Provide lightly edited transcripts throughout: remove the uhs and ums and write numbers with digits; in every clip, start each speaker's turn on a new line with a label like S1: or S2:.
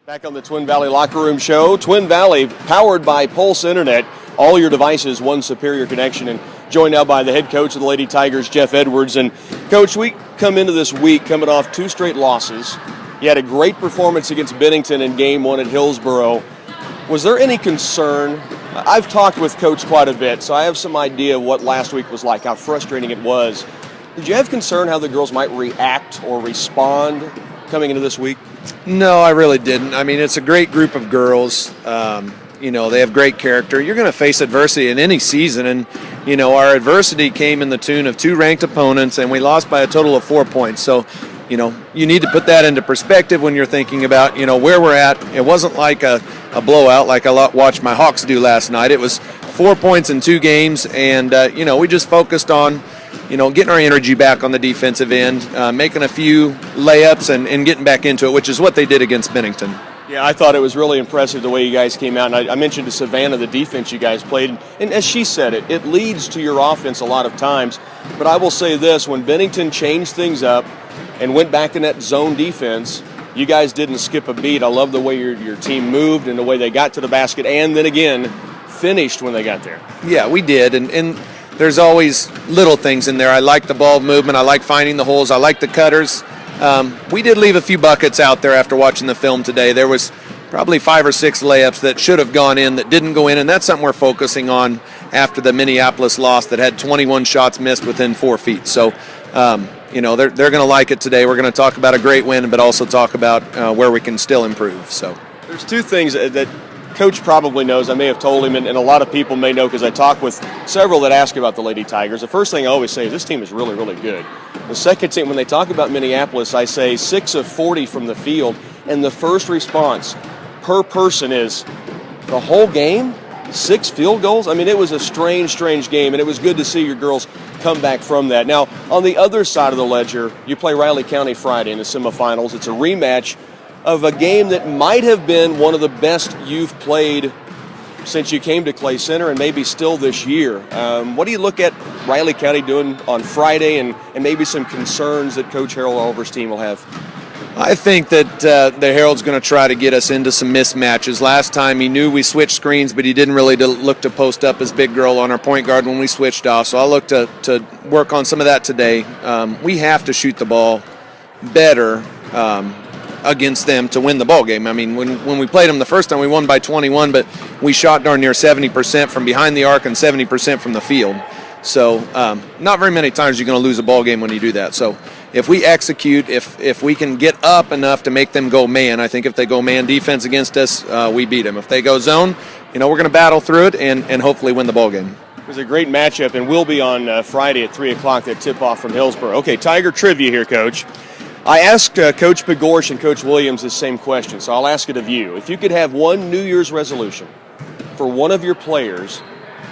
S1: Back on the Twin Valley Locker Room Show. Twin Valley, powered by Pulse Internet. All your devices, one superior connection. And joined now by the head coach of the Lady Tigers, Jeff Edwards. And, Coach, we come into this week coming off 2 straight losses. You had a great performance against Bennington in Game 1 at Hillsboro. Was there any concern? I've talked with Coach quite a bit, so I have some idea of what last week was like, how frustrating it was. Did you have concern how the girls might react or respond coming into this week?
S2: No, I really didn't. I mean, it's a great group of girls. They have great character. You're going to face adversity in any season, and, our adversity came in the tune of 2 ranked opponents, and we lost by a total of 4 points. So, you need to put that into perspective when you're thinking about, where we're at. It wasn't like a blowout like I watched my Hawks do last night. It was 4 points in 2 games, and, we just focused on getting our energy back on the defensive end, making a few layups and getting back into it, which is what they did against Bennington.
S1: Yeah, I thought it was really impressive the way you guys came out. And I mentioned to Savannah the defense you guys played. And as she said it leads to your offense a lot of times. But I will say this, when Bennington changed things up and went back in that zone defense, you guys didn't skip a beat. I love the way your team moved and the way they got to the basket and then again finished when they got there. Yeah,
S2: we did. And there's always little things in there. I like the ball movement. I like finding the holes. I like the cutters. We did leave a few buckets out there after watching the film today. There was probably 5 or 6 layups that should have gone in that didn't go in, and that's something we're focusing on after the Minneapolis loss that had 21 shots missed within 4 feet. So, they're going to like it today. We're going to talk about a great win, but also talk about where we can still improve. So,
S1: there's 2 things that Coach probably knows. I may have told him, and a lot of people may know because I talk with several that ask about the Lady Tigers. The first thing I always say is this team is really, really good. The second thing, when they talk about Minneapolis, I say 6 of 40 from the field, and the first response per person is the whole game, 6 field goals? I mean, it was a strange game, and it was good to see your girls come back from that. Now, on the other side of the ledger, you play Riley County Friday in the semifinals. It's a rematch of a game that might have been one of the best you've played since you came to Clay Center and maybe still this year. What do you look at Riley County doing on Friday and maybe some concerns that Coach Harold Oliver's team will have?
S2: I think that the Herald's going to try to get us into some mismatches. Last time he knew we switched screens, but he didn't really look to post up his big girl on our point guard when we switched off. So I'll look to work on some of that today. We have to shoot the ball better against them to win the ball game. I mean, when we played them the first time, we won by 21, but we shot darn near 70% from behind the arc and 70% from the field. So not very many times you're going to lose a ball game when you do that. So if we execute, if we can get up enough to make them go man, I think if they go man defense against us, we beat them. If they go zone, we're going to battle through it and hopefully win the ball game.
S1: It was a great matchup, and we'll be on Friday at 3 o'clock, that tip-off from Hillsboro. Okay, Tiger trivia here, Coach. I asked Coach Pagorsh and Coach Williams the same question, so I'll ask it of you. If you could have one New Year's resolution for one of your players,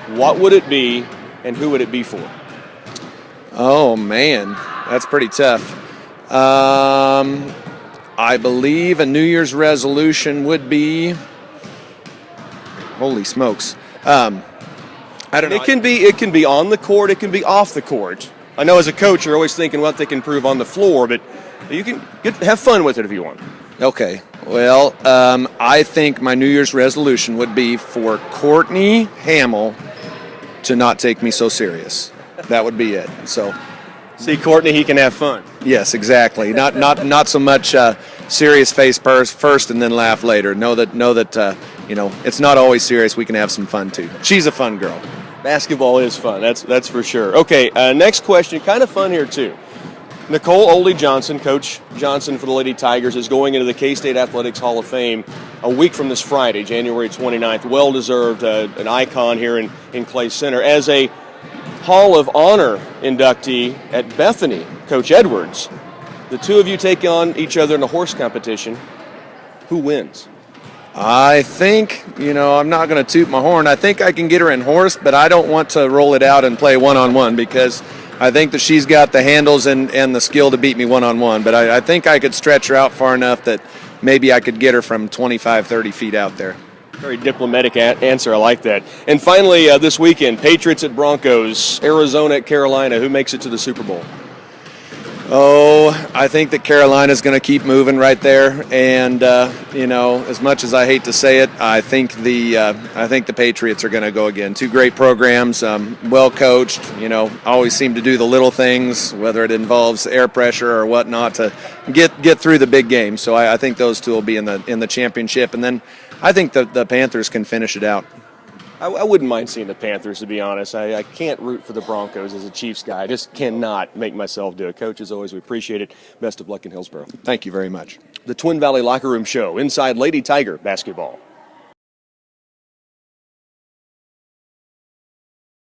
S1: what would it be and who would it be for?
S2: Oh, man, that's pretty tough. I believe a New Year's resolution would be, holy smokes. I don't know.
S1: It can be on the court, it can be off the court. I know as a coach you're always thinking what they can prove on the floor, but you can have fun with it if you want.
S2: Okay. Well, I think my New Year's resolution would be for Courtney Hamill to not take me so serious. That would be it. So,
S1: see Courtney, he can have fun.
S2: Yes, exactly. Not so much serious face first and then laugh later. Know that it's not always serious. We can have some fun too. She's a fun girl.
S1: Basketball is fun. That's for sure. Okay. Next question. Kind of fun here too. Nicole Oldie Johnson, Coach Johnson for the Lady Tigers, is going into the K-State Athletics Hall of Fame a week from this Friday, January 29th. Well-deserved, an icon here in Clay Center. As a Hall of Honor inductee at Bethany, Coach Edwards, the two of you take on each other in a horse competition. Who wins?
S2: I think, I'm not going to toot my horn. I think I can get her in horse, but I don't want to roll it out and play one-on-one because I think that she's got the handles and the skill to beat me one-on-one, but I think I could stretch her out far enough that maybe I could get her from 25, 30 feet out there.
S1: Very diplomatic answer. I like that. And finally, this weekend, Patriots at Broncos, Arizona at Carolina. Who makes it to the Super Bowl?
S2: Oh, I think that Carolina's going to keep moving right there, and as much as I hate to say it, I think the Patriots are going to go again. Two great programs, well coached. Always seem to do the little things, whether it involves air pressure or whatnot, to get through the big game. So I think those two will be in the championship, and then I think the Panthers can finish it out.
S1: I wouldn't mind seeing the Panthers, to be honest. I can't root for the Broncos as a Chiefs guy. I just cannot make myself do it. Coach, as always, we appreciate it. Best of luck in Hillsboro.
S2: Thank you very much.
S1: The Twin Valley Locker Room Show inside Lady Tiger basketball.